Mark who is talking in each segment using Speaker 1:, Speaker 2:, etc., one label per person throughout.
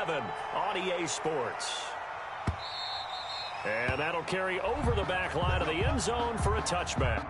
Speaker 1: 7 on EA Sports. And that'll carry over the back line of the end zone for a touchback.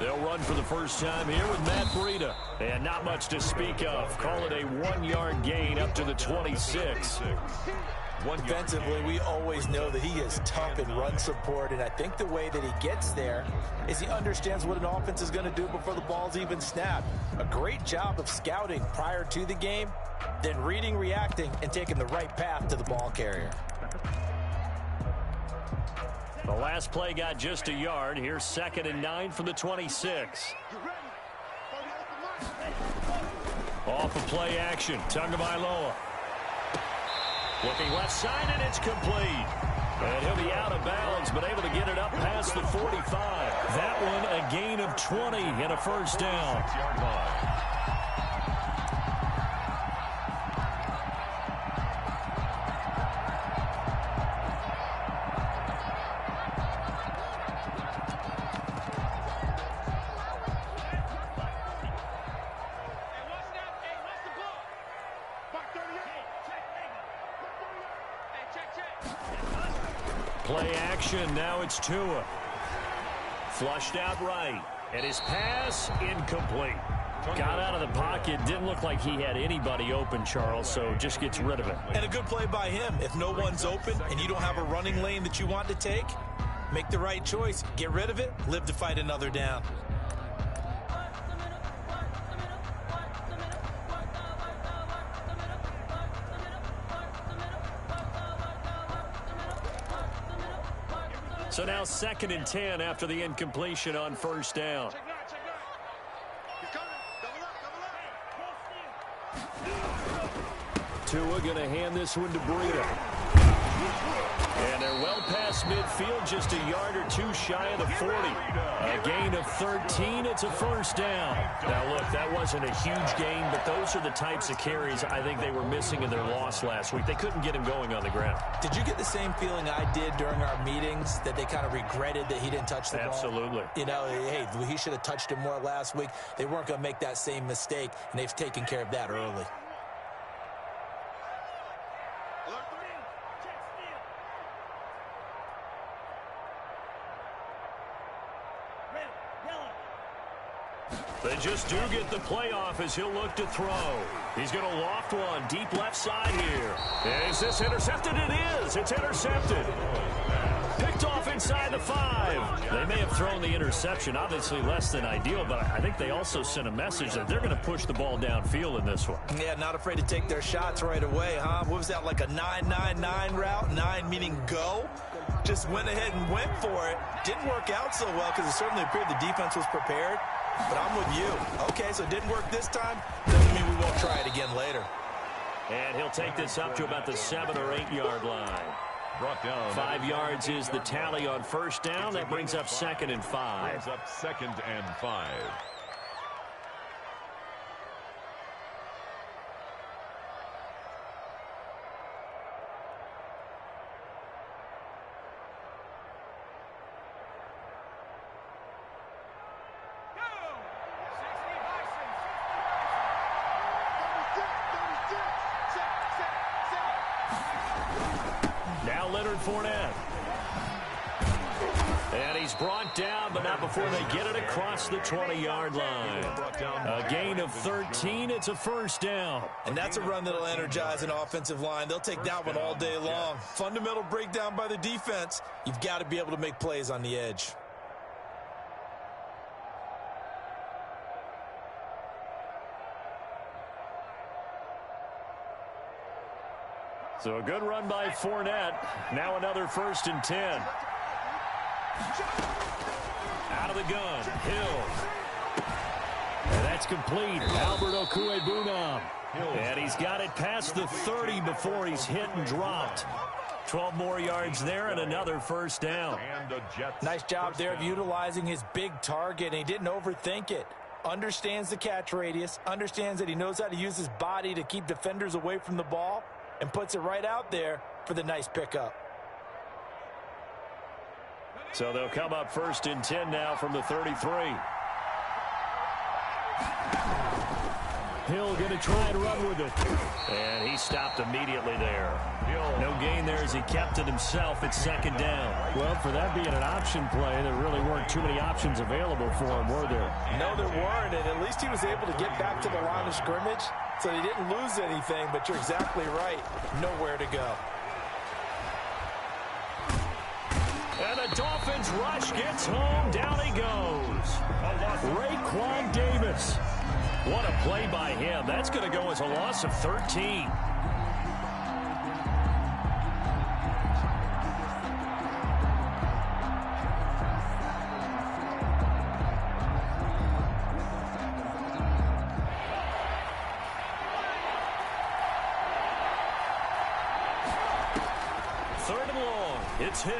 Speaker 1: They'll run for the first time here with Matt Breida. And not much to speak of. Call it a 1-yard gain up to the 26.
Speaker 2: Defensively, we always know that he is tough in run support, and I think the way that he gets there is he understands what an offense is going to do before the ball's even snapped. A great job of scouting prior to the game, then reading, reacting, and taking the right path to the ball carrier.
Speaker 1: The last play got just a yard. Here's 2nd and 9 from the 26. Off of play action. Tagovailoa. Looking left side, and it's complete. And he'll be out of bounds, but able to get it up past the 45. That one a gain of 20 and a first down. 6-yard line. Play action, now it's Tua. Flushed out right, and his pass incomplete. Got out of the pocket, didn't look like he had anybody open, Charles, so just gets rid of it.
Speaker 2: And a good play by him. If no one's open and you don't have a running lane that you want to take, make the right choice. Get rid of it, live to fight another down.
Speaker 1: So now 2nd and 10 after the incompletion on first down. Tua going to hand this one to Breida. And they're well past midfield, just a yard or two shy of the 40. A gain of 13, it's a first down. Now, look, that wasn't a huge gain, but those are the types of carries I think they were missing in their loss last week. They couldn't get him going on the ground.
Speaker 2: Did you get the same feeling I did during our meetings, that they kind of regretted that he didn't touch the ball?
Speaker 1: Absolutely.
Speaker 2: You know, hey, he should have touched it more last week. They weren't going to make that same mistake, and they've taken care of that early.
Speaker 1: They just do get the playoff as he'll look to throw. He's going to loft one deep left side here. Is this intercepted? It is. It's intercepted. Picked off inside the 5. They may have thrown the interception, obviously less than ideal, but I think they also sent a message that they're going to push the ball downfield in this one.
Speaker 2: Yeah, not afraid to take their shots right away, huh? What was that, like a 9-9-9 route? 9 meaning go? Just went ahead and went for it. Didn't work out so well because it certainly appeared the defense was prepared. But I'm with you. Okay, so it didn't work this time. Doesn't mean we won't try it again later.
Speaker 1: And he'll take this up to about the 7 or 8 yard line.
Speaker 3: Brought down.
Speaker 1: 5 yards is the tally on first down. That brings up 2nd and 5.
Speaker 3: Brings up 2nd and 5.
Speaker 1: And he's brought down, but not before they get it across the 20-yard line. A gain of 13. It's a first down.
Speaker 2: And that's a run that'll energize an offensive line. They'll take that one all day long. Fundamental breakdown by the defense. You've got to be able to make plays on the edge.
Speaker 1: So a good run by Fournette. Now another 1st and 10. Out of the gun, Hill. And that's complete. Albert Okwuegbunam. And he's got it past the 30 before he's hit and dropped. 12 more yards there and another first down.
Speaker 2: Nice job there of utilizing his big target, and he didn't overthink it. Understands the catch radius, understands that he knows how to use his body to keep defenders away from the ball, and puts it right out there for the nice pickup.
Speaker 1: So they'll come up 1st and 10 now from the 33. Hill going to try and run with it. And he stopped immediately there. No gain there as he kept it himself. It's 2nd down.
Speaker 4: Well, for that being an option play, there really weren't too many options available for him, were there?
Speaker 2: No, there weren't, and at least he was able to get back to the line of scrimmage, so he didn't lose anything, but you're exactly right. Nowhere to go.
Speaker 1: And the Dolphins rush gets home. Down he goes. Raekwon Davis. What a play by him. That's going to go as a loss of 13. Third and long. It's Hill.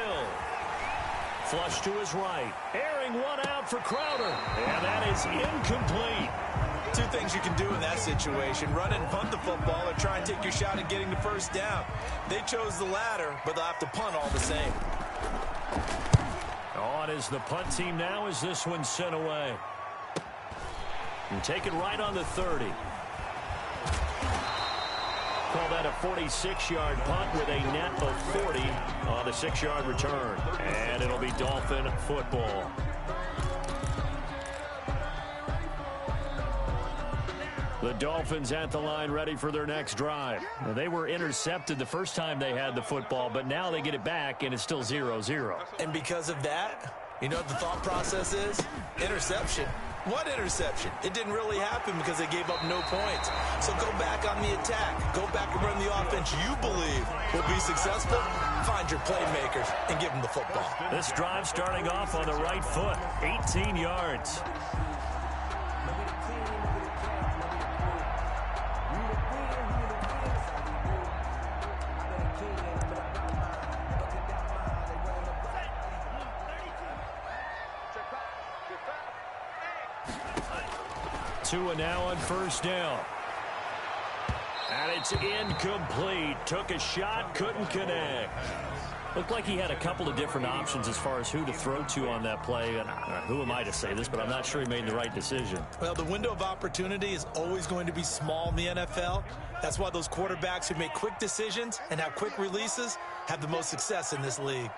Speaker 1: Flush to his right. Airing one out for Crowder. And that is incomplete.
Speaker 2: Two things you can do in that situation. Run and punt the football or try and take your shot at getting the first down. They chose the latter, but they'll have to punt all the same.
Speaker 1: On is the punt team now as this one's sent away. And take it right on the 30. Call that a 46-yard punt with a net of 40 on the 6-yard return. And it'll be Dolphin football. The Dolphins at the line ready for their next drive. Well, they were intercepted the first time they had the football, but now they get it back, and it's still 0-0.
Speaker 2: And because of that, you know what the thought process is? Interception. What interception? It didn't really happen because they gave up no points. So go back on the attack. Go back and run the offense you believe will be successful. Find your playmakers and give them the football.
Speaker 1: This drive starting off on the right foot. 18 yards. Tua now on first down. And it's incomplete. Took a shot, couldn't connect. Looked like he had a couple of different options as far as who to throw to on that play. And who am I to say this, but I'm not sure he made the right decision.
Speaker 2: Well, the window of opportunity is always going to be small in the NFL. That's why those quarterbacks who make quick decisions and have quick releases have the most success in this league.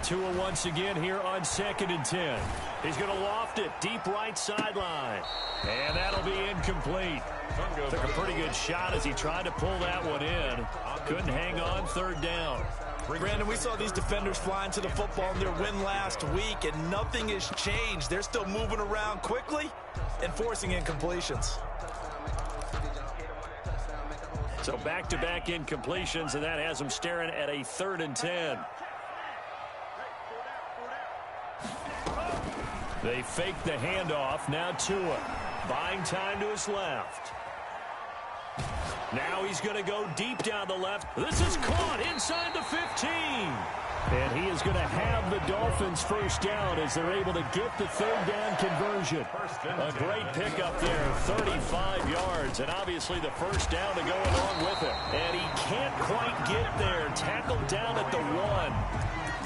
Speaker 1: Tua once again here on 2nd and 10. He's going to loft it deep right sideline. And that'll be incomplete. Took a pretty good shot as he tried to pull that one in. Couldn't hang on, 3rd down.
Speaker 2: Brandon, we saw these defenders flying to the football in their win last week, and nothing has changed. They're still moving around quickly and forcing incompletions.
Speaker 1: So back-to-back incompletions, and that has him staring at a 3rd and 10. They fake the handoff. Now Tua buying time to his left. Now he's going to go deep down the left. This is caught inside the 15. And he is going to have the Dolphins first down as they're able to get the 3rd down conversion. A great pickup there, 35 yards. And obviously the first down to go along with it. And he can't quite get there. Tackled down at the 1.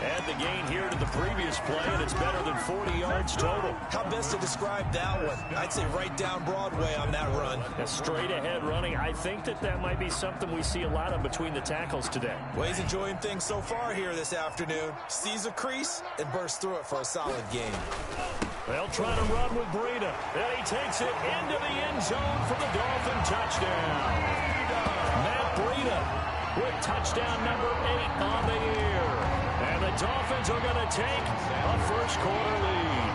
Speaker 1: Add the gain here to the previous play, and it's better than 40 yards total.
Speaker 2: How best to describe that one? I'd say right down Broadway on that run.
Speaker 1: A straight-ahead running. I think that might be something we see a lot of between the tackles today.
Speaker 2: Well, he's enjoying things so far here this afternoon. Sees a crease and bursts through it for a solid gain.
Speaker 1: They'll try to run with Breida. And he takes it into the end zone for the Dolphin touchdown. Matt Breida with touchdown number 8 on the year. And the Dolphins are going to take a first-quarter lead.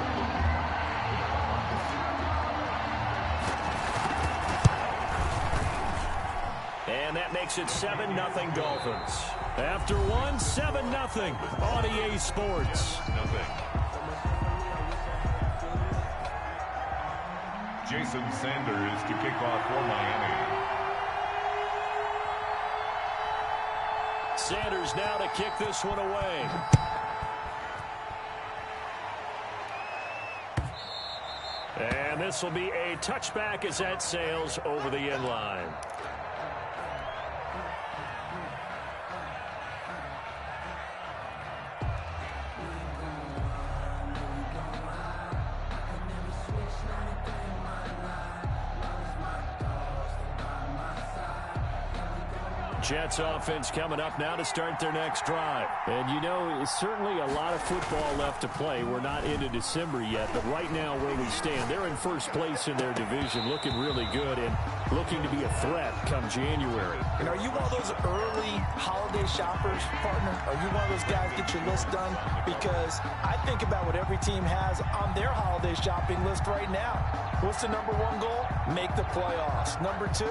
Speaker 1: And that makes it 7-0 Dolphins. After one, 7-0 on EA Sports.
Speaker 3: Jason Sanders to kick off for Miami.
Speaker 1: Sanders now to kick this one away. And this will be a touchback as that sails over the end line. Jets offense coming up now to start their next drive.
Speaker 4: And you know, certainly a lot of football left to play. We're not into December yet, but right now where we stand, they're in first place in their division, looking really good and looking to be a threat come January.
Speaker 2: And are you one of those early holiday shoppers, partner? Are you one of those guys get your list done? Because I think about what every team has on their holiday shopping list right now. What's the number 1 goal? Make the playoffs. Number 2,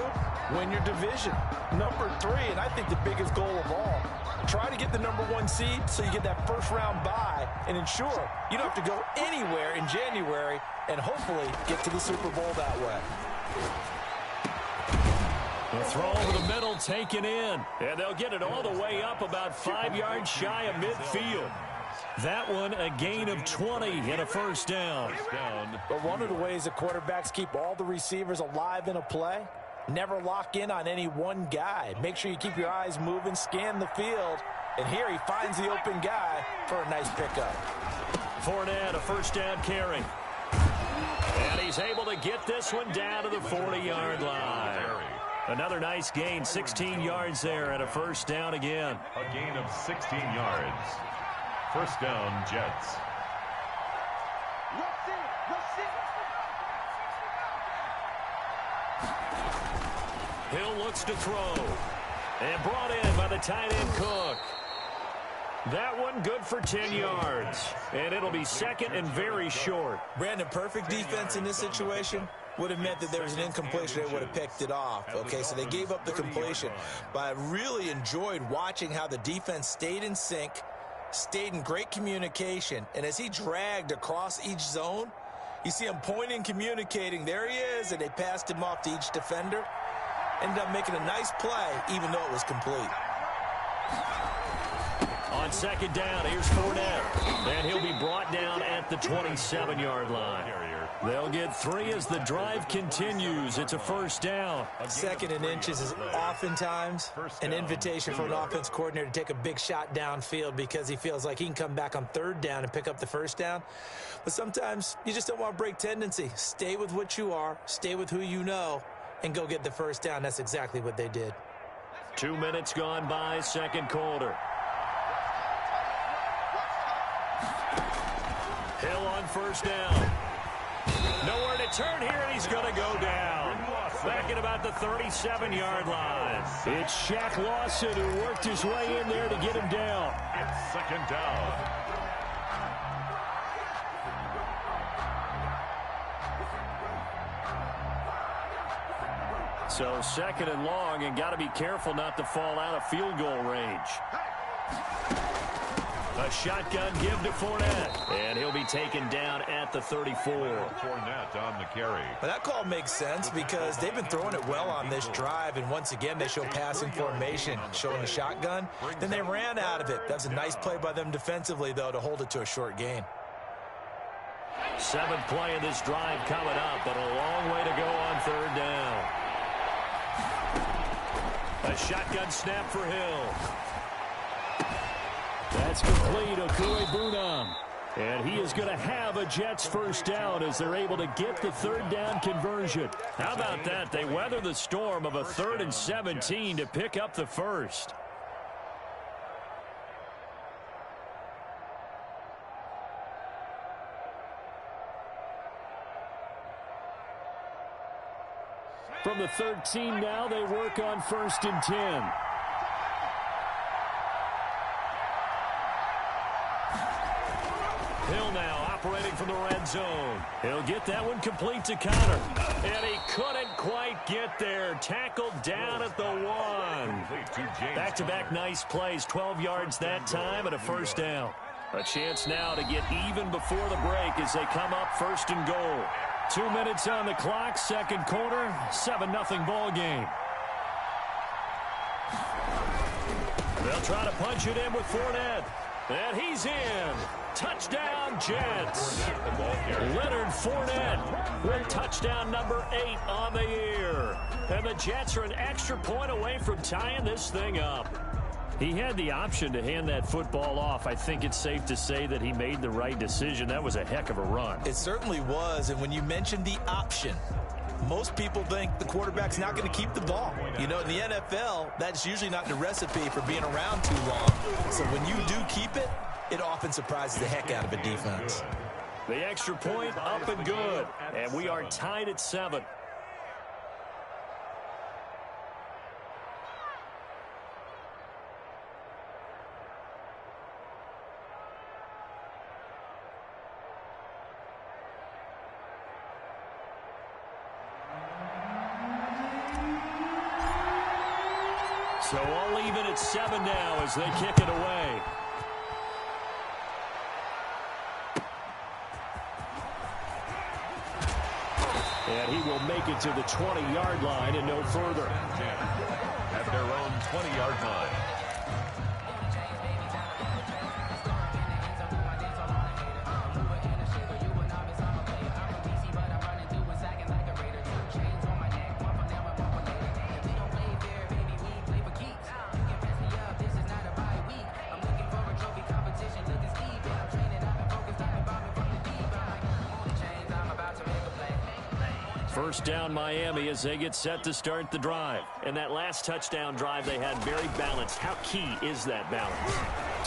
Speaker 2: win your division. Number 3, and I think the biggest goal of all, try to get the number 1 seed so you get that first-round bye and ensure you don't have to go anywhere in January and hopefully get to the Super Bowl that way.
Speaker 1: The throw over the middle taken in, and they'll get it all the way up about 5 yards shy of midfield. That one a gain of 20 and a first down.
Speaker 2: But one of the ways that quarterbacks keep all the receivers alive in a play, never lock in on any one guy. Make sure you keep your eyes moving, scan the field, and here he finds the open guy for a nice pickup.
Speaker 1: Fournette, a first down carry. And he's able to get this one down to the 40-yard line. Another nice gain, 16 yards there and a first down again.
Speaker 3: A gain of 16 yards. First down, Jets.
Speaker 1: Hill looks to throw. And brought in by the tight end Cook. That one good for 10 yards. And it'll be second and very short.
Speaker 2: Brandon, perfect defense in this situation would have meant that there was an incompletion. They would have picked it off. Okay, so they gave up the completion. But I really enjoyed watching how the defense stayed in sync, stayed in great communication. And as he dragged across each zone, you see him pointing, communicating. There he is, and they passed him off to each defender. Ended up making a nice play, even though it was complete.
Speaker 1: On second down, here's Fournette. And he'll be brought down at the 27-yard line. They'll get 3 as the drive continues. It's a first down.
Speaker 2: 2nd and inches is oftentimes an invitation for an offense coordinator to take a big shot downfield because he feels like he can come back on 3rd down and pick up the first down. But sometimes you just don't want to break tendency. Stay with what you are, stay with who you know, and go get the first down. That's exactly what they did.
Speaker 1: 2 minutes gone by, second quarter. Hill on first down. Nowhere to turn here, and he's going to go down. Back at about the 37-yard line. It's Shaq Lawson who worked his way in there to get him down.
Speaker 3: It's 2nd down.
Speaker 1: So 2nd and long, and got to be careful not to fall out of field goal range. A shotgun give to Fournette, and he'll be taken down at the 34.
Speaker 3: Fournette on the carry.
Speaker 2: Well, that call makes sense because they've been throwing it well on this drive, and once again they show passing formation, showing a shotgun. Then they ran out of it. That's a nice play by them defensively, though, to hold it to a short gain.
Speaker 1: 7th play of this drive coming up, but a long way to go on 3rd down. A shotgun snap for Hill. That's complete, Okuegbunam. And he is going to have a Jets first down as they're able to get the 3rd down conversion. How about that? They weather the storm of a 3rd and 17 to pick up the first. From the 13 now, they work on 1st and 10. Hill now operating from the red zone. He'll get that one complete to Connor. And he couldn't quite get there. Tackled down at the 1. Back-to-back nice plays. 12 yards that time and a first down. A chance now to get even before the break as they come up 1st and goal. 2 minutes on the clock, second quarter, 7-0 ball game. They'll try to punch it in with Fournette. And he's in. Touchdown, Jets. Leonard Fournette with touchdown number 8 on the year. And the Jets are an extra point away from tying this thing up. He had the option to hand that football off. I think it's safe to say that he made the right decision. That was a heck of a run.
Speaker 2: It certainly was. And when you mentioned the option, most people think the quarterback's not going to keep the ball. You know, in the NFL, that's usually not the recipe for being around too long. So when you do keep it, it often surprises the heck out of a defense.
Speaker 1: The extra point up and good. And we are tied at 7. So all even at 7 now as they kick it away. And he will make it to the 20-yard line and no further.
Speaker 3: At their own 20-yard line.
Speaker 1: First down Miami as they get set to start the drive. And that last touchdown drive they had very balanced. How key is that balance?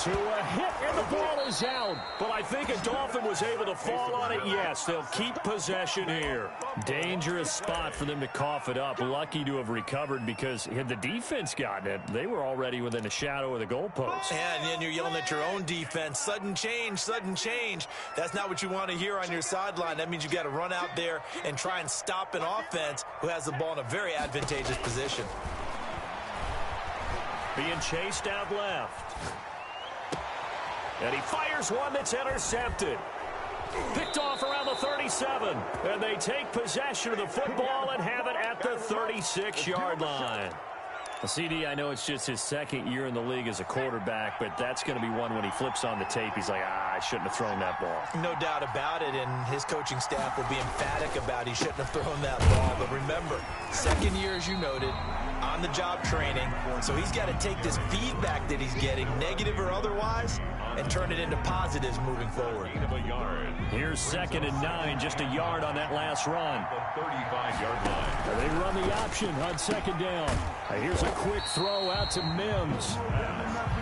Speaker 1: To a hit and the ball is out. But I think a Dolphin was able to fall on it. Yes, they'll keep possession here. Dangerous spot for them to cough it up. Lucky to have recovered because had the defense gotten it, they were already within a shadow of the goalpost.
Speaker 2: And then you're yelling at your own defense. Sudden change, sudden change. That's not what you want to hear on your sideline. That means you've got to run out there and try and stop an offense who has the ball in a very advantageous position.
Speaker 1: Being chased out left. And he fires one that's intercepted. Picked off around the 37. And they take possession of the football and have it at the 36-yard line.
Speaker 4: CD, I know it's just his second year in the league as a quarterback, but that's going to be one when he flips on the tape. He's like, I shouldn't have thrown that ball.
Speaker 2: No doubt about it, and his coaching staff will be emphatic about he shouldn't have thrown that ball. But remember, second year, as you noted, on-the-job training. So he's got to take this feedback that he's getting, negative or otherwise, and turn it into positives moving forward.
Speaker 4: Here's 2nd and 9, just a yard on that last run.
Speaker 3: The 35-yard line.
Speaker 4: They run the option on 2nd down. Here's a quick throw out to Mims.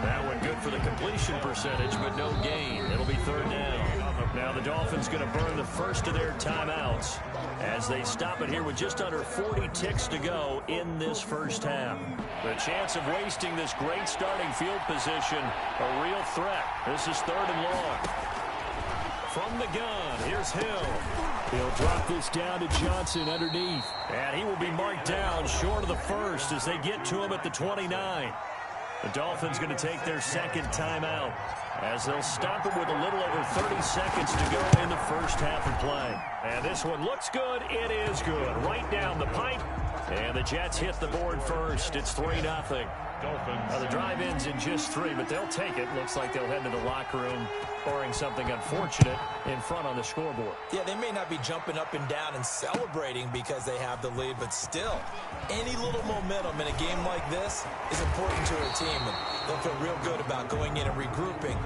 Speaker 4: That one good for the completion percentage, but no gain. It'll be 3rd down. Now the Dolphins going to burn the first of their timeouts as they stop it here with just under 40 ticks to go in this first half. The chance of wasting this great starting field position, a real threat. This is 3rd and long. From the gun, here's Hill. He'll drop this down to Johnson underneath. And he will be marked down short of the first as they get to him at the 29. The Dolphins going to take their 2nd timeout as they'll stop it with a little over 30 seconds to go in the first half of play. And this one looks good. It is good. Right down the pipe. And the Jets hit the board first. It's 3-0. Dolphins. The drive ends in just 3, but they'll take it. Looks like they'll head to the locker room, barring something unfortunate, in front on the scoreboard.
Speaker 2: Yeah, they may not be jumping up and down and celebrating because they have the lead, but still, any little momentum in a game like this is important to a team. And they'll feel real good about going in and regrouping,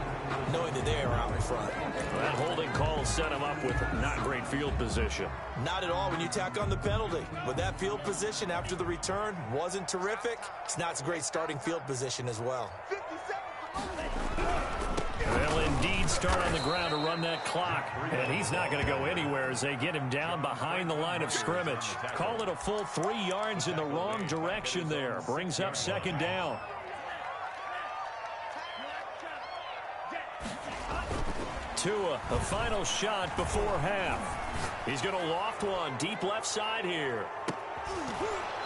Speaker 2: knowing that they are out in front.
Speaker 4: That holding call set them up with not great field position.
Speaker 2: Not at all when you tack on the penalty. With that field position after the return wasn't terrific, it's not a great starting field position as well.
Speaker 4: They'll indeed start on the ground to run that clock, and he's not going to go anywhere as they get him down behind the line of scrimmage. Call it a full 3 yards in the wrong direction there. Brings up 2nd down. Tua, a final shot before half. He's going to loft one deep left side here.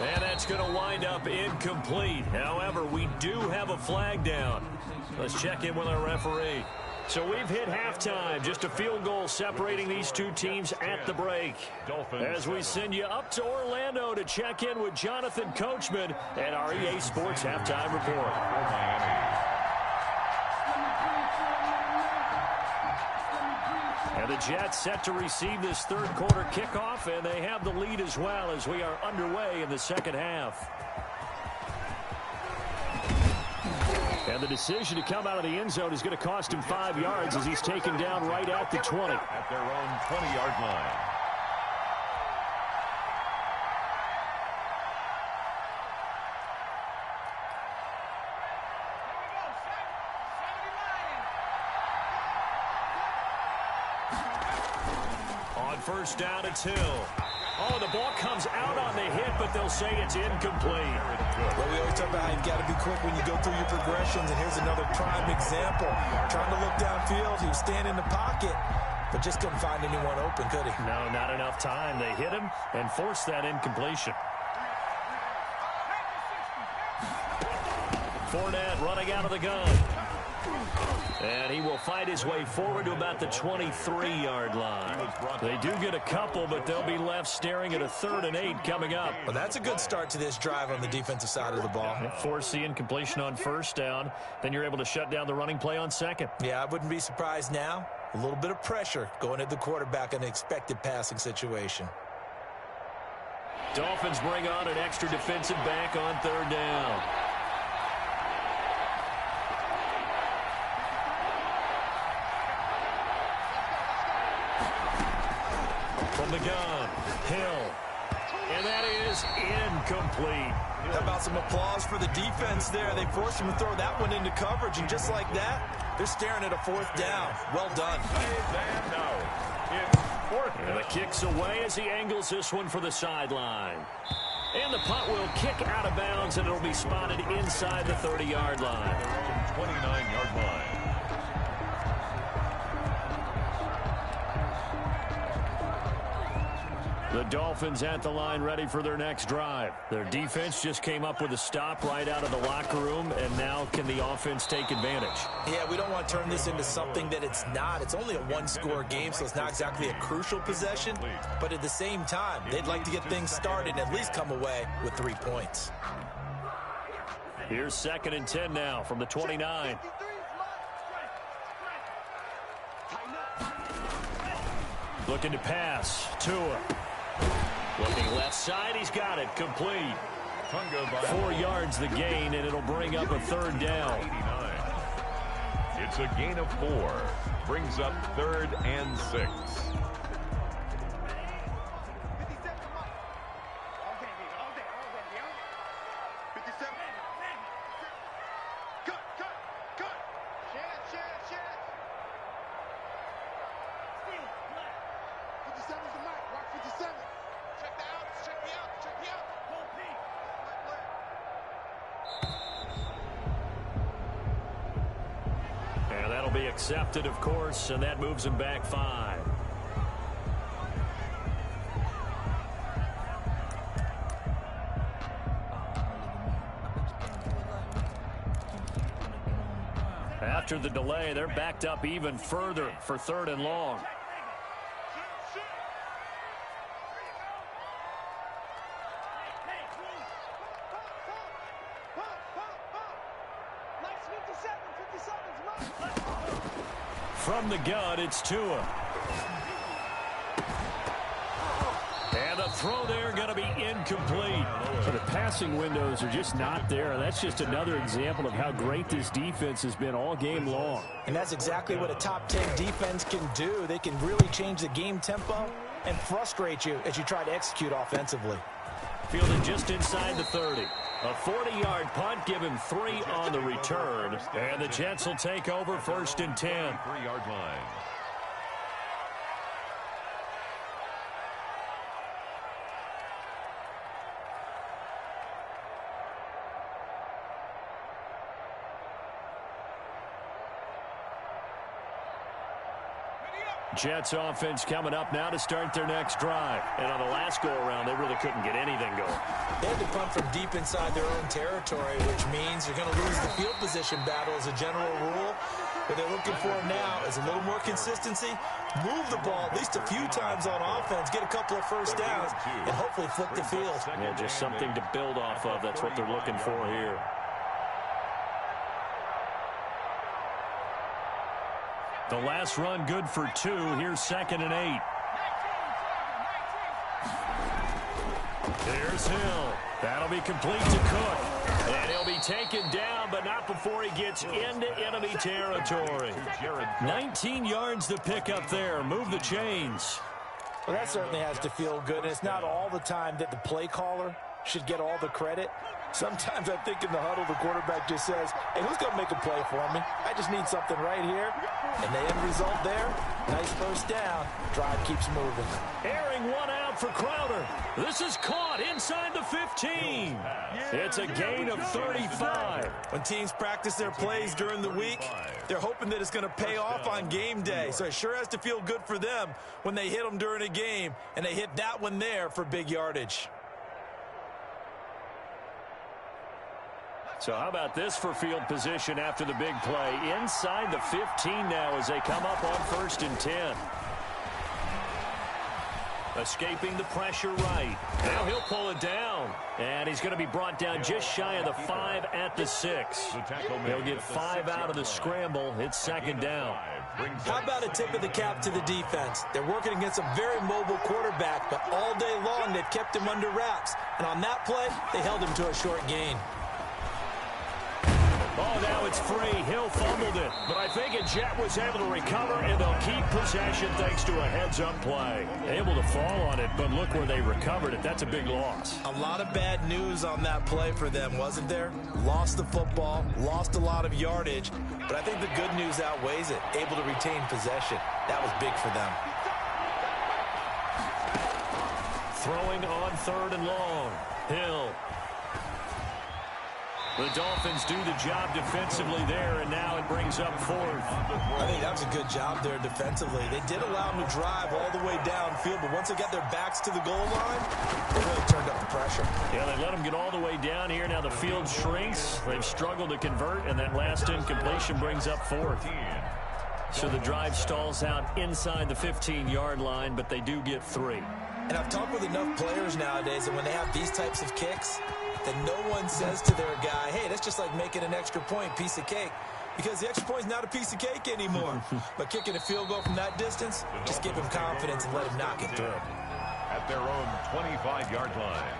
Speaker 4: And that's going to wind up incomplete. However, we do have a flag down. Let's check in with our referee. So we've hit halftime. Just a field goal separating these two teams at the break. As we send you up to Orlando to check in with Jonathan Coachman at our EA Sports Halftime Report. And the Jets set to receive this 3rd quarter kickoff, and they have the lead as well as we are underway in the 2nd half. And the decision to come out of the end zone is going to cost him 5 yards as he's taken down right at the 20.
Speaker 3: At their own 20-yard line.
Speaker 4: First down, it's Hill. Oh, the ball comes out on the hit, but they'll say it's incomplete.
Speaker 2: Well, we always talk about how you've got to be quick when you go through your progressions, and here's another prime example. Trying to look downfield, he was standing in the pocket, but just couldn't find anyone open, could he?
Speaker 4: No, not enough time. They hit him and forced that incompletion. Fournette running out of the gun. And he will fight his way forward to about the 23-yard line. They do get a couple, but they'll be left staring at a 3rd and 8 coming up.
Speaker 2: Well, that's a good start to this drive on the defensive side of the ball.
Speaker 4: Force the incompletion on 1st down. Then you're able to shut down the running play on 2nd.
Speaker 2: Yeah, I wouldn't be surprised now. A little bit of pressure going at the quarterback in an expected passing situation.
Speaker 4: Dolphins bring on an extra defensive back on 3rd down. From the gun, Hill. And that is incomplete.
Speaker 2: How about some applause for the defense there? They forced him to throw that one into coverage, and just like that, they're staring at a 4th down. Well done.
Speaker 4: And the kick's away as he angles this one for the sideline. And the punt will kick out of bounds, and it'll be spotted inside the 30-yard line.
Speaker 3: 29-yard line.
Speaker 4: The Dolphins at the line ready for their next drive. Their defense just came up with a stop right out of the locker room, and now can the offense take advantage?
Speaker 2: Yeah, we don't want to turn this into something that it's not. It's only a 1-score game, so it's not exactly a crucial possession. But at the same time, they'd like to get things started and at least come away with 3 points.
Speaker 1: Here's 2nd and 10 now from the 29. Looking to pass. Tua. Looking left side. He's got it. Complete. 4 yards the gain, and it'll bring up a 3rd down.
Speaker 3: 89. It's a gain of 4. Brings up 3rd and 6.
Speaker 1: And that'll be accepted, of course, and that moves him back 5. After the delay, they're backed up even further for 3rd and long. From the gun, it's Tua. And the throw there going to be incomplete.
Speaker 4: So the passing windows are just not there. That's just another example of how great this defense has been all game long.
Speaker 2: And that's exactly what a top 10 defense can do. They can really change the game tempo and frustrate you as you try to execute offensively.
Speaker 1: Fielded just inside the 30. A 40-yard punt, give him 3 on the return. And the Jets will take over 1st and 10.
Speaker 3: 3-yard line.
Speaker 1: Jets offense coming up now to start their next drive. And on the last go-around, they really couldn't get anything going.
Speaker 2: They had to punt from deep inside their own territory, which means you're going to lose the field position battle as a general rule. What they're looking for now is a little more consistency, move the ball at least a few times on offense, get a couple of first downs, and hopefully flip the field.
Speaker 1: Yeah, just something to build off of. That's what they're looking for here. The last run good for 2. Here's 2nd and 8. Here's Hill. That'll be complete to Cook. And he'll be taken down, but not before he gets into enemy territory. 19 yards to pick up there. Move the chains.
Speaker 2: Well, that certainly has to feel good. And it's not all the time that the play caller should get all the credit. Sometimes I think in the huddle, the quarterback just says, hey, who's going to make a play for me? I just need something right here. And the end result there, nice first down. Drive keeps moving.
Speaker 1: Airing one out for Crowder. This is caught inside the 15. It's a gain of 35.
Speaker 2: When teams practice their plays during the week, they're hoping that it's going to pay off on game day. So it sure has to feel good for them when they hit them during a game. And they hit that one there for big yardage.
Speaker 1: So how about this for field position after the big play? Inside the 15 now as they come up on 1st and 10. Escaping the pressure right. Now he'll pull it down. And he's going to be brought down just shy of the 5 at the 6. He'll get 5 out of the scramble. It's 2nd down.
Speaker 2: How about a tip of the cap to the defense? They're working against a very mobile quarterback, but all day long they've kept him under wraps. And on that play, they held him to a short gain.
Speaker 1: Oh, now it's free. Hill fumbled it. But I think a Jet was able to recover, and they'll keep possession thanks to a heads-up play. Able to fall on it, but look where they recovered it. That's a big loss.
Speaker 2: A lot of bad news on that play for them, wasn't there? Lost the football, lost a lot of yardage, but I think the good news outweighs it. Able to retain possession. That was big for them.
Speaker 1: Throwing on 3rd and long. Hill. The Dolphins do the job defensively there, and now it brings up 4th.
Speaker 2: I think that was a good job there defensively. They did allow them to drive all the way downfield, but once they got their backs to the goal line, they really turned up the pressure.
Speaker 1: Yeah, they let them get all the way down here. Now the field shrinks. They've struggled to convert, and that last incompletion brings up 4th. So the drive stalls out inside the 15-yard line, but they do get 3.
Speaker 2: And I've talked with enough players nowadays that when they have these types of kicks, that no one says to their guy, hey, that's just like making an extra point, piece of cake. Because the extra point is not a piece of cake anymore. But kicking a field goal from that distance, just give him confidence and let him knock it through.
Speaker 3: At their own 25-yard line.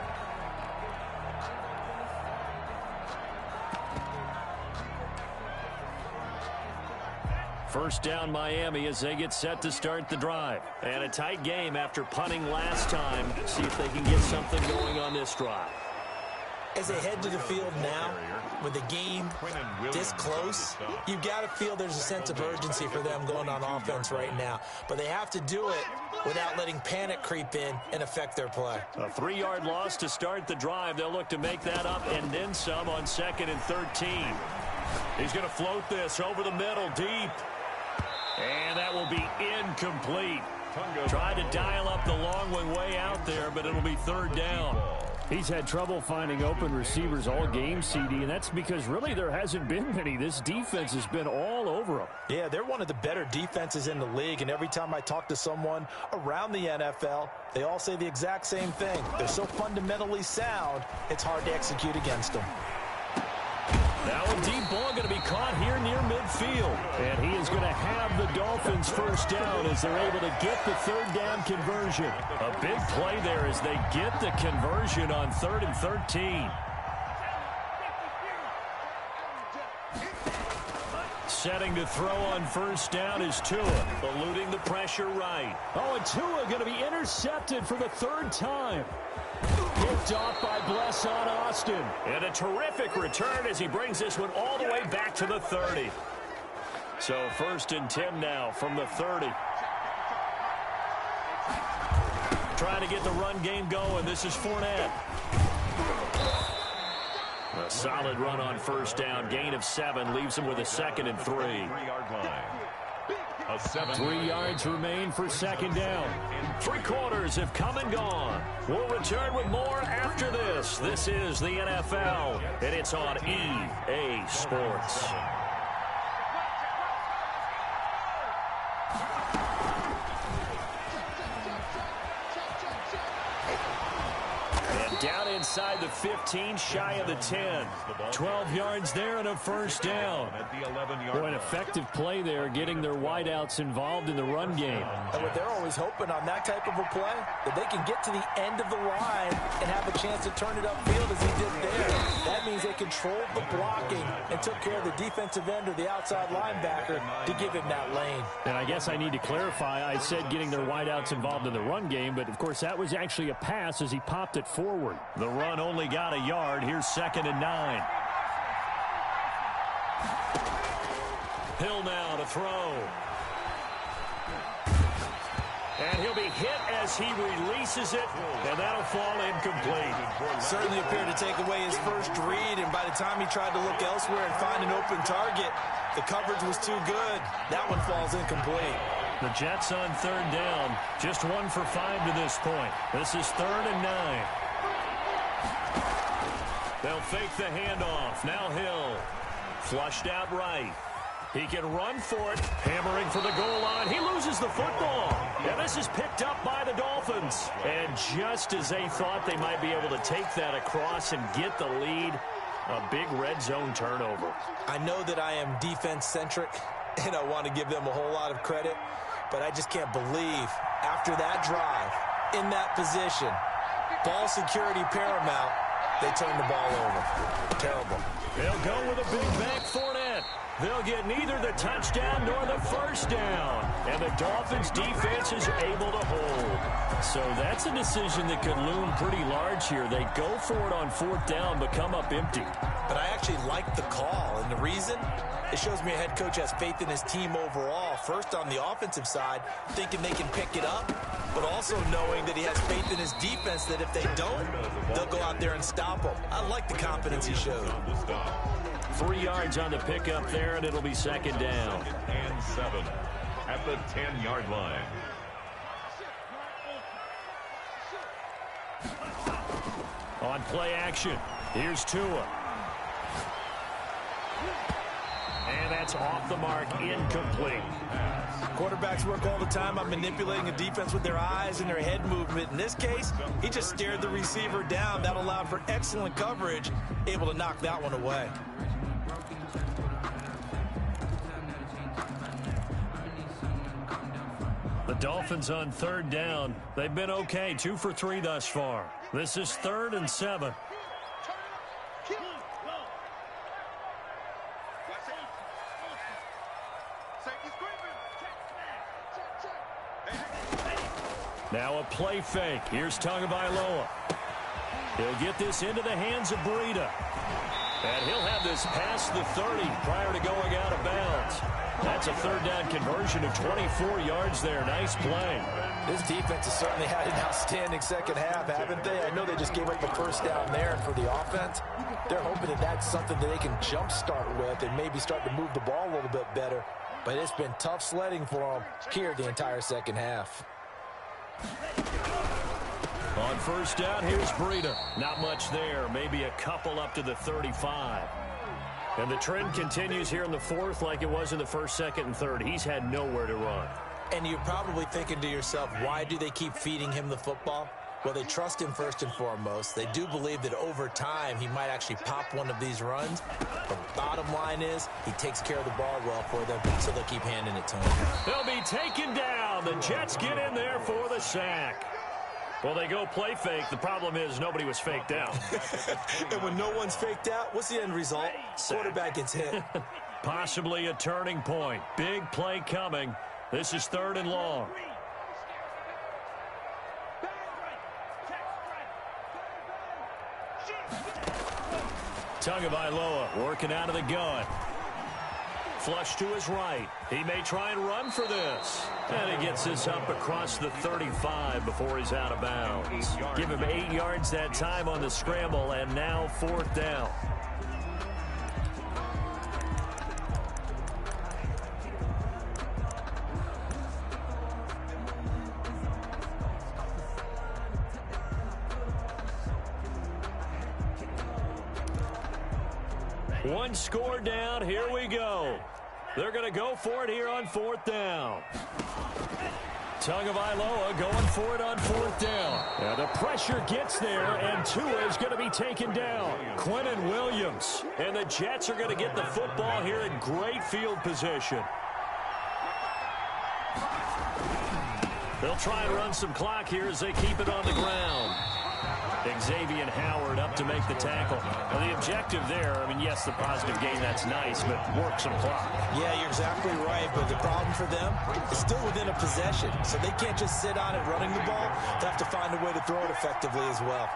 Speaker 1: First down Miami as they get set to start the drive. And a tight game after punting last time. See if they can get something going on this drive.
Speaker 2: As they head to the field now, with the game this close, you've got to feel there's a sense of urgency for them going on offense right now. But they have to do it without letting panic creep in and affect their play.
Speaker 1: A 3-yard loss to start the drive. They'll look to make that up and then some on 2nd and 13. He's going to float this over the middle deep. And that will be incomplete. Tried to dial up the long one way out there, but it'll be 3rd down.
Speaker 4: He's had trouble finding open receivers all game, CD, and that's because really there hasn't been many. This defense has been all over them.
Speaker 2: Yeah, they're one of the better defenses in the league, and every time I talk to someone around the NFL, they all say the exact same thing. They're so fundamentally sound, it's hard to execute against them.
Speaker 1: Now a deep ball going to be caught here near midfield.
Speaker 4: And he is going to have the Dolphins first down as they're able to get the 3rd down conversion.
Speaker 1: A big play there as they get the conversion on 3rd and 13. Setting to throw on first down is Tua, eluding the pressure right.
Speaker 4: Oh, and Tua going to be intercepted for the 3rd time. Picked off by Bless on Austin.
Speaker 1: And a terrific return as he brings this one all the way back to the 30. So 1st and 10 now from the 30. Trying to get the run game going. This is Fournette. A solid run on first down. Gain of 7 leaves him with a 2nd and 3.
Speaker 3: 3-yard line. A
Speaker 4: 3 yards remain for 2nd down.
Speaker 1: 3 quarters have come and gone. We'll return with more after this. This is the NFL, and it's on EA Sports. And down inside the 15, shy of the 10. 12 yards there and a first down.
Speaker 3: At the 11-yard
Speaker 4: Boy, an effective play there, getting their wideouts involved in the run game.
Speaker 2: And what they're always hoping on that type of a play, that they can get to the end of the line and have a chance to turn it upfield as he did there. That means they controlled the blocking and took care of the defensive end or the outside linebacker to give him that lane.
Speaker 4: And I guess I need to clarify, I said getting their wideouts involved in the run game, but of course that was actually a pass as he popped it forward.
Speaker 1: The run only got a yard. Here's 2nd and 9. Hill now to throw. And he'll be hit as he releases it, and that'll fall incomplete.
Speaker 2: Certainly appeared to take away his first read, and by the time he tried to look elsewhere and find an open target, the coverage was too good. That one falls incomplete.
Speaker 1: The Jets on 3rd down. Just 1 for 5 to this point. This is 3rd and 9. They'll fake the handoff. Now Hill. Flushed out right. He can run for it. Hammering for the goal line. He loses the football. And this is picked up by the Dolphins. And just as they thought they might be able to take that across and get the lead, a big red zone turnover.
Speaker 2: I know that I am defense-centric, and I want to give them a whole lot of credit, but I just can't believe after that drive, in that position, ball security paramount, they turn the ball over. Terrible.
Speaker 1: They'll go with a big back Fournette. They'll get neither the touchdown nor the first down. And the Dolphins' defense is able to hold. So that's a decision that could loom pretty large here. They go for it on 4th down, but come up empty.
Speaker 2: But I actually like the call, and the reason? It shows me a head coach has faith in his team overall. First on the offensive side, thinking they can pick it up, but also knowing that he has faith in his defense that if they don't, they'll go out there and stop them. I like the confidence he showed.
Speaker 1: 3 yards on the pickup there, and it'll be 2nd down.
Speaker 3: and 7 at the 10-yard line. On
Speaker 1: play action, here's Tua. And that's off the mark, incomplete.
Speaker 2: Quarterbacks work all the time on manipulating a defense with their eyes and their head movement. In this case, he just stared the receiver down. That allowed for excellent coverage, able to knock that one away.
Speaker 1: The Dolphins on third down. They've been okay, 2 for 3 thus far. This is 3rd and 7. Now a play fake. Here's Tagovailoa. He'll get this into the hands of Breida. And he'll have this past the 30 prior to going out of bounds. That's a third down conversion of 24 yards there. Nice play.
Speaker 2: This defense has certainly had an outstanding second half, haven't they? I know they just gave up the first down there, and for the offense, they're hoping that that's something that they can jumpstart with and maybe start to move the ball a little bit better. But it's been tough sledding for them here the entire second half.
Speaker 1: On first down, here's Breida. Not much there. Maybe a couple up to the 35. And the trend continues here in the fourth like it was in the first, second, and third. He's had nowhere to run.
Speaker 2: And you're probably thinking to yourself, why do they keep feeding him the football? Well, they trust him first and foremost. They do believe that over time he might actually pop one of these runs. The bottom line is he takes care of the ball well for them, so they'll keep handing it to him.
Speaker 1: They'll be taken down. The Jets get in there for the sack. Well, they go play fake. The problem is nobody was faked out.
Speaker 2: And when no one's faked out, what's the end result? Quarterback gets hit.
Speaker 1: Possibly a turning point. Big play coming. This is 3rd and long. Tagovailoa working out of the gun. Flush to his right. He may try and run for this. And he gets this up across the 35 before he's out of bounds. Give him 8 yards that time on the scramble, and now 4th down. One score down. Here we go. They're going to go for it here on 4th down. Tagovailoa going for it on 4th down. Now the pressure gets there, and Tua is going to be taken down. Quinnen Williams. And the Jets are going to get the football here in great field position. They'll try and run some clock here as they keep it on the ground. Xavier Howard up to make the tackle. Well, the objective there, I mean, yes, the positive gain, that's nice, but work some clock.
Speaker 2: Yeah, you're exactly right, but the problem for them is still within a possession, so they can't just sit on it running the ball. They have to find a way to throw it effectively as well.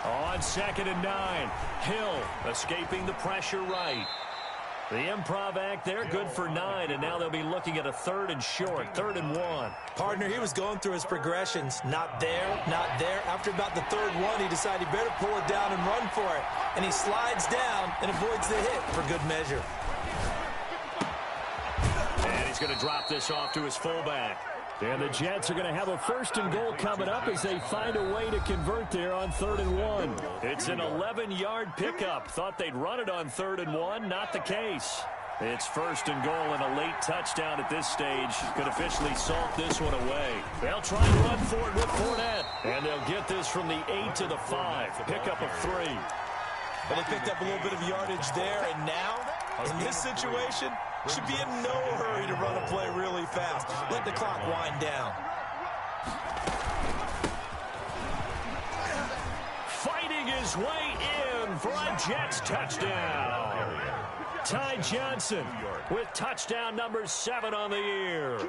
Speaker 1: On 2nd and 9, Hill escaping the pressure right. The improv act there, good for 9, and now they'll be looking at a 3rd and short, 3rd and 1.
Speaker 2: Partner, he was going through his progressions. Not there, not there. After about the 3rd one, he decided he better pull it down and run for it. And he slides down and avoids the hit for good measure.
Speaker 1: And he's going to drop this off to his fullback.
Speaker 4: And the Jets are going to have a 1st and goal coming up as they find a way to convert there on 3rd and 1.
Speaker 1: It's an 11-yard pickup. Thought they'd run it on 3rd and 1. Not the case. It's 1st and goal and a late touchdown at this stage. Could officially salt this one away. They'll try and run for it with Fournette. And they'll get this from the 8 to the 5. Pickup of 3.
Speaker 2: But they picked up a little bit of yardage there, and now, in this situation, should be in no hurry to run a play really fast. Let the clock wind down.
Speaker 1: Fighting his way in for a Jets touchdown. Ty Johnson with touchdown number 7 on the year.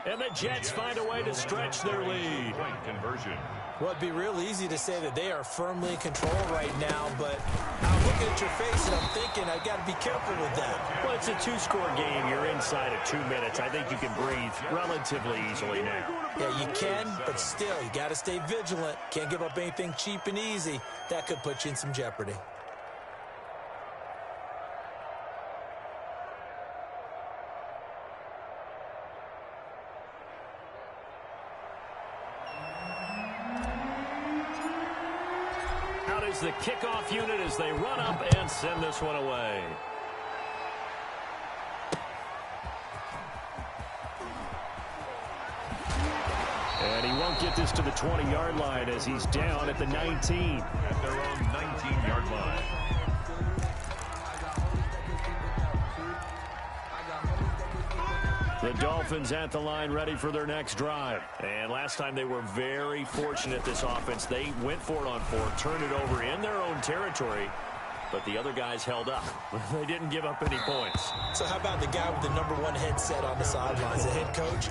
Speaker 1: And the Jets find a way to stretch their lead.
Speaker 3: Conversion.
Speaker 2: Well, it'd be real easy to say that they are firmly in control right now, but I'm looking at your face and I'm thinking I've got to be careful with that.
Speaker 1: Well, it's a 2-score game. You're inside of 2 minutes. I think you can breathe relatively easily now.
Speaker 2: Yeah, you can, but still, you got to stay vigilant. Can't give up anything cheap and easy. That could put you in some jeopardy.
Speaker 1: is the kickoff unit as they run up and send this one away. And he won't get this to the 20-yard line as he's down at the 19.
Speaker 3: At their own 19-yard line.
Speaker 1: The Dolphins at the line ready for their next drive. And last time they were very fortunate, this offense. They went for it on 4, turned it over in their own territory, but the other guys held up. They didn't give up any points.
Speaker 2: So how about the guy with the #1 headset on the sidelines, the head coach?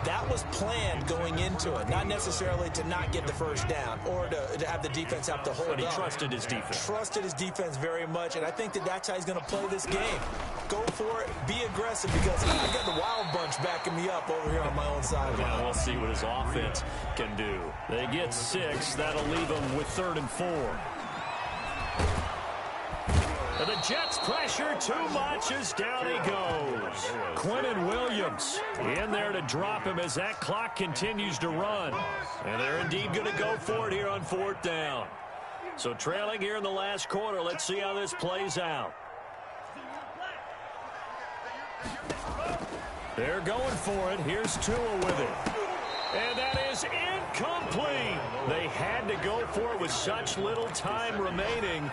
Speaker 2: That was planned going into it, not necessarily to not get the first down or to have the defense have to hold up.
Speaker 1: But he trusted his defense.
Speaker 2: Trusted his defense very much, and I think that's how he's going to play this game. Go for it, be aggressive, because I got the wild bunch backing me up over here on my own sideline.
Speaker 1: Yeah, we'll see what his offense can do. They get 6. That'll leave them with 3rd and 4. And the Jets pressure too much as down he goes. Quentin Williams in there to drop him as that clock continues to run. And they're indeed going to go for it here on 4th down. So trailing here in the last quarter, let's see how this plays out. They're going for it. Here's Tua with it. And that is incomplete. They had to go for it with such little time remaining.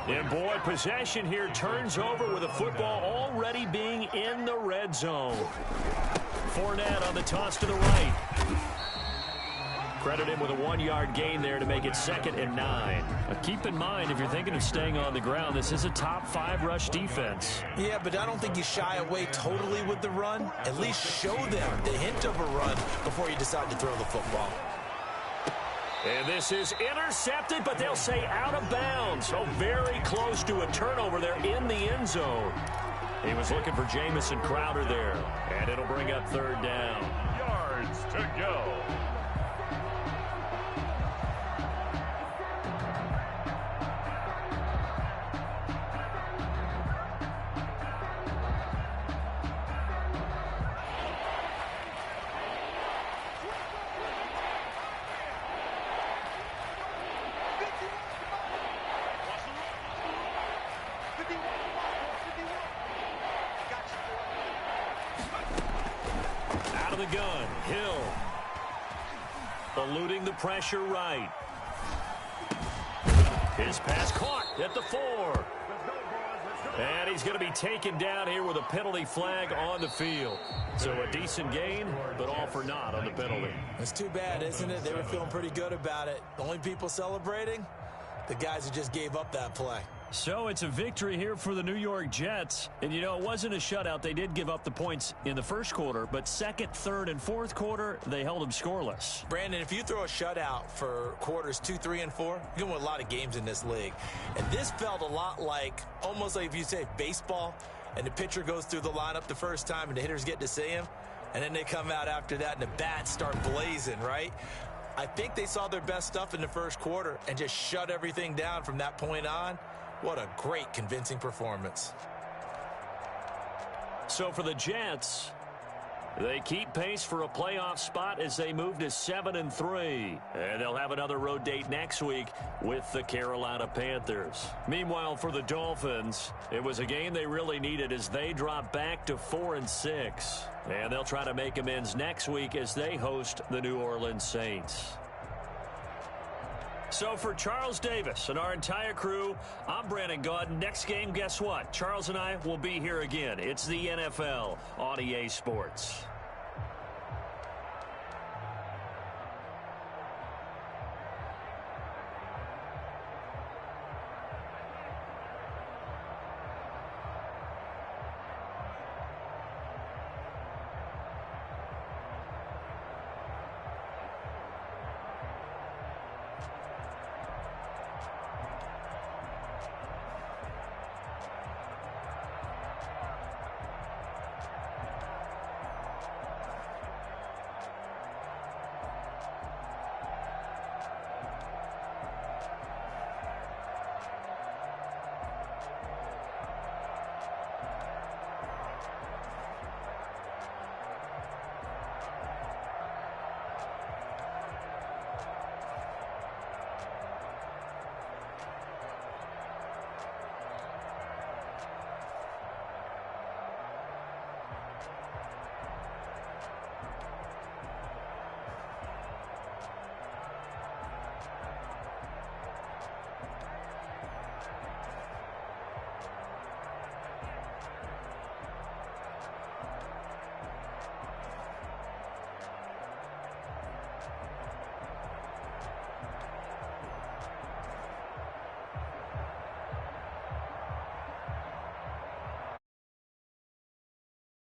Speaker 1: And boy, possession here turns over with the football already being in the red zone. Fournette on the toss to the right. Credit him with a 1-yard gain there to make it 2nd and 9. Keep in mind, if you're thinking of staying on the ground, this is a top 5 rush defense.
Speaker 2: Yeah, but I don't think you shy away totally with the run. At least show them the hint of a run before you decide to throw the football.
Speaker 1: And this is intercepted, but they'll say out of bounds. So very close to a turnover there in the end zone. He was looking for Jamison Crowder there, and it'll bring up 3rd down.
Speaker 3: Yards to go.
Speaker 1: The gun, Hill. Eluding the pressure right. His pass caught at the 4. And he's going to be taken down here with a penalty flag on the field. So a decent gain, but all for naught on the penalty.
Speaker 2: It's too bad, isn't it? They were feeling pretty good about it. The only people celebrating, the guys who just gave up that play.
Speaker 1: So it's a victory here for the New York Jets. And, you know, it wasn't a shutout. They did give up the points in the first quarter, but 2nd, 3rd, and 4th quarter, they held them scoreless.
Speaker 2: Brandon, if you throw a shutout for quarters 2, 3, and 4, you're going to win a lot of games in this league. And this felt a lot like, almost like if you say baseball, and the pitcher goes through the lineup the first time, and the hitters get to see him, and then they come out after that, and the bats start blazing, right? I think they saw their best stuff in the first quarter and just shut everything down from that point on. What a great, convincing performance.
Speaker 1: So for the Jets, they keep pace for a playoff spot as they move to 7-3. And they'll have another road date next week with the Carolina Panthers. Meanwhile, for the Dolphins, it was a game they really needed as they drop back to 4-6. And they'll try to make amends next week as they host the New Orleans Saints. So for Charles Davis and our entire crew, I'm Brandon Gaudin. Next game, guess what? Charles and I will be here again. It's the NFL on EA Sports.